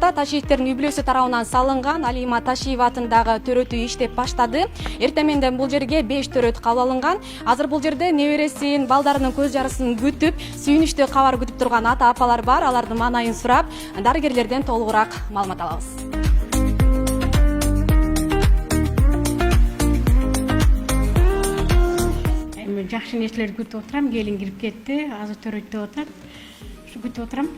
Борборунда Ташиевтердин үй-бүлөсү тарабынан салынган Алима Ташиева атындагы төрөтүү иштеп баштады. Эртеменден бул жерге 5 төрөт кабыл алынган. Азыр бул жерде небересин, балдарынын көз жарысын күтүп, сүйүнүчтүү кабар күтүп турган ата-апалар бар. Алардын маанайын сурап, дарыгерлерден толугураак маалымат алабыз. Жакшы нерселерди күтүп отурам. Келин кирип кетти. Азыр төрөйт деп атат. Ушу күтүп отурам.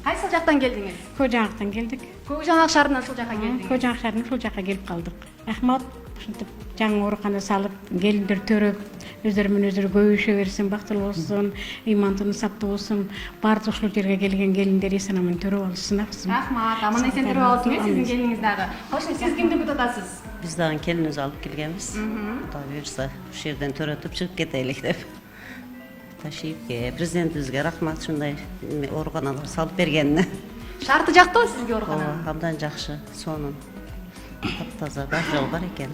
Кайсы жактан келдиңиз? Көк жаңактан келдик. Көк жаңак шаарынан ушул жака келдиңиз. Көк жаңак шаарынан ушул жака келип калдык. Рахмат. Ушинтип жаңы оорукана салып, келиндер төрөп, өздөрү менен өздөрү көбөйүшө берсин, бактылуу болсун, ыймандуу саптуу болсун. Баардык ушул жерге келген келиндер эсен аман төрөп алышсын. Рахмат. Аман эсен төрөп алыңыз, сиздин келиниңиз дагы. Кош, сиз кимди күтүп атасыз? Biz dağın keliniz alıp gelgemiz. Kuda buyursa şu yerden törötüp çıkıp keteylik dep. Taşıyıp ke prezidentimizge rahmat şunday organalar salıp bergenine. Şartı жактыбы сизге оорукана? Абдан жакшы, сонун. Таптаза бар жол бар экен.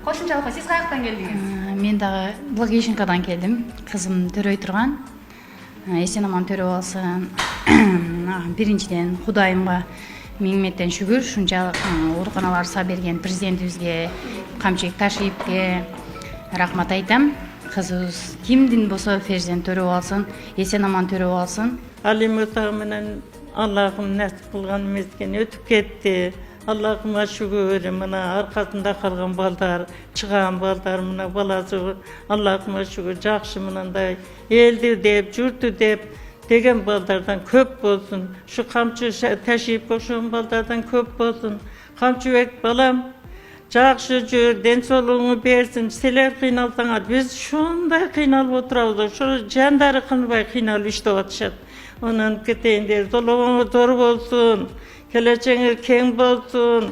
Кошумчалыкка сиз каяктан келдиңиз? Мен дагы Благовещенкадан келдим. Кызым төрөй турган. Эсен аман төрөп алсын. Биринчиден Кудайымга миңметтен шүгүр, ушунчалык ооруканалар сап берген президентибизге, Камчыбек Ташиевке рахмат айтам. Кызыбыз кимдин болсо перзент төрөп алсын, эсен аман төрөп алсын. Алима менен Аллахым насип кылган эмескен өтүп кетти. Аллахыма шүгүр, мына аркасында калган балдар, чыган балдар, мына баласы Аллахыма шүгүр жакшы мынандай элди деп, журту деп деген балдардан көп болsun. Şu Камчы Ташиев окшогон балдардан көп болsun. Камчыбек балам, жакшы жүр, ден соолугуңду берсин. Силер кыйналсаңар, биз ушундай кыйналып отурабыз. Ошо жандары кынбай кыйналып иштеп атышат. Онун кетейиндер, золобоңуз зор болsun. Келечегиңиз кең болsun.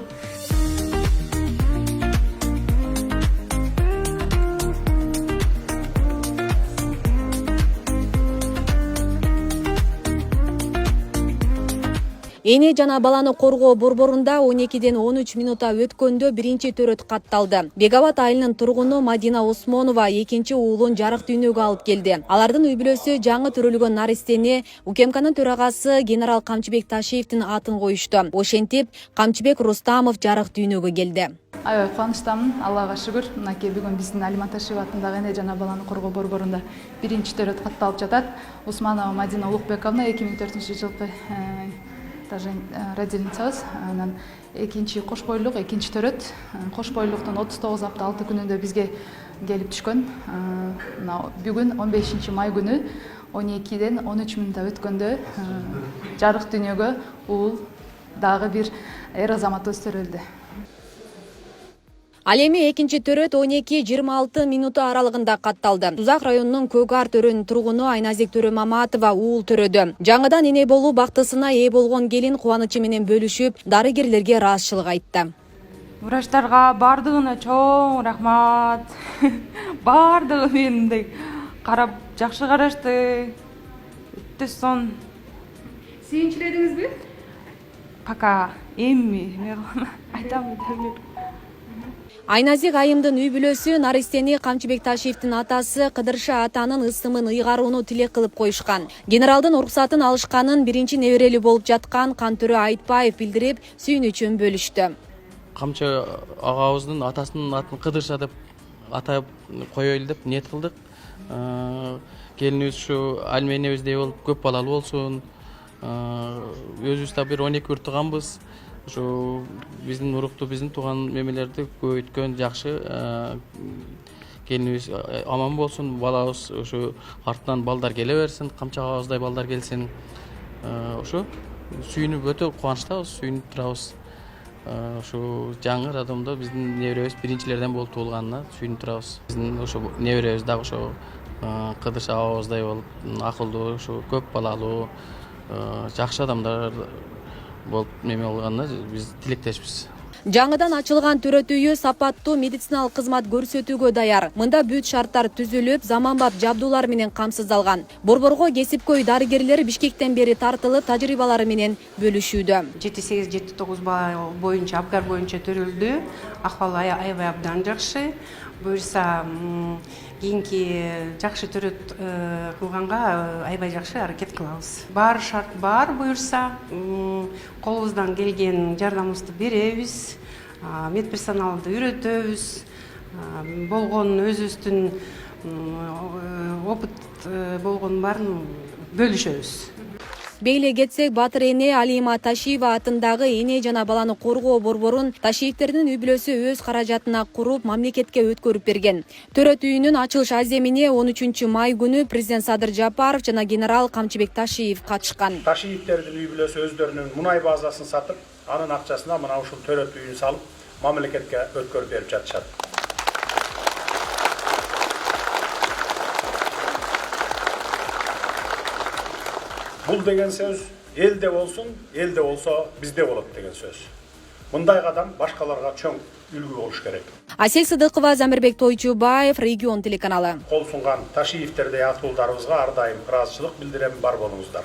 Эне жана баланы коргоо борборунда 12ден 13 минутта өткөндө биринчи төрөт катталды. Бегабад айылынын тургуну Мадина Осмонова экинчи уулун жарык дүйнөгө алып келди. Алардын үй-бүлөсү жаңы төрөлгөн наристени УКМКнын төрагасы генерал Камчыбек Ташиевдин атын коюшту. Ошентип, Камчыбек Рустамов жарык дүйнөгө келди. Аябай кубанычтамын, Аллага шүгүр. Мынакей бүгүн биздин Алима Ташиева атындагы эне жана баланы коргоо борборунда биринчи төрөт катталып жатат. Усманова Мадина Улукбековна 2004-жылкы родильницабыз. Анан экинчи кош бойлук, экинчи төрөт. Кош бойлуктун 39 апта 6 күнүндө бизге келип түшкөн. Бүгүн 15 май күнү 12ден 13 минутта өткөндө жарык дүйнөгө уул дагы бир эр азаматыбыз төрөлдү. Ал эми экинчи төрөт 12-26 минуту аралыгында катталды. Тузак районунун Көкар төрөнүн тургуну Айназек Төрөмаматова уул төрөдү. Жаңыдан эне болуу бактысына ээ болгон келин кубанычы менен бөлүшүп, дарыгерлерге ыраазычылык айтты. Врачтарга бардыгына чоң рахмат. Бардыгы мендей карап, жакшы карашты. Өтө сон. Сүйүнчүлөдүңүзбү? Пока эми айтам деп. Айназек айымдын үй-бүлөсү наристени Камчыбек Ташиевдин атасы Кыдырша атанын ысымын ыйгарууну тилек кылып коюшкан. Генералдын уруксатын алышканын биринчи неберели болуп жаткан Кантөрө Айтбаев билдирип, сүйүнүчүн бөлүштү. Камчы агабыздын атасынын атын Кыдырша деп атап коёйлу деп ниет кылдык. Келинибиз ушу Алима энебиздей болуп көп балалуу болсун. Өзүбүз да бир 12 уртуганбыз. Ошо биздин урукту, биздин тууган мемелерди көбөйткөн жакшы. Келинибиз аман болсун, балабыз ошо артынан балдар келе берсин, Камчы агабыздай балдар келсин. Ошо сүйүнүп өтө кубанычтабыз, сүйүнүп турабыз. Ошо жаңы радомдо биздин неберебиз биринчилерден болуп туулганына сүйүнүп турабыз. Биздин ошо неберебиз дагы ошо Кыдырша агабыздай болуп, акылдуу, ошо көп балалуу, жакшы адамдар болуп неме болгонуна биз тилектешпиз. Жаңыдан ачылган төрөт үйү сапаттуу медициналык кызмат көрсөтүүгө даяр. Мында бүт шарттар түзүлүп, заманбап жабдуулар менен камсыздалган. Борборго кесипкөй дарыгерлер Бишкектен бери тартылып, тажрыйбалары менен бөлүшүүдө. 7-8-7-9 бала боюнча, абгар боюнча төрөлдү. Акыбалы аябай абдан жакшы. Буюрса кийинки жакшы төрөт кылганга аябай жакшы аракет кылабыз. Бар шарт бар буюрса, колубуздан келген жардамыбызды беребиз, медперсоналды үйрөтөбүз, болгон өзүбүздүн опыт болгон баарын бөлүшөбүз. Бейле кетсек, батыр эне Алима Ташиева атындагы эне жана баланы коргоо борборун Ташиевтердин үй бүлөсү өз каражатына куруп, мамлекетке өткөрүп берген. Төрөт үйүнүн ачылыш аземине 13 май күнү президент Садыр Жапаров жана генерал Камчыбек Ташиев катышкан. Ташиевтердин үй бүлөсү өздөрүнүн мунай базасын сатып, анын акчасына мына ушул төрөт үйүн салып, мамлекетке өткөрүп берип жатышат. Бул деген сөз элде болсун, элде болсо бизде болот деген сөз. Мындай кадам башкаларга чоң үлгү болуш керек. Асель Сыдыкова, Замирбек Тойчубаев, Регион телеканалы. Кол сунган Ташиевтердей атуулдарыбызга ар дайым ыраазычылык билдирем, бар болуңуздар.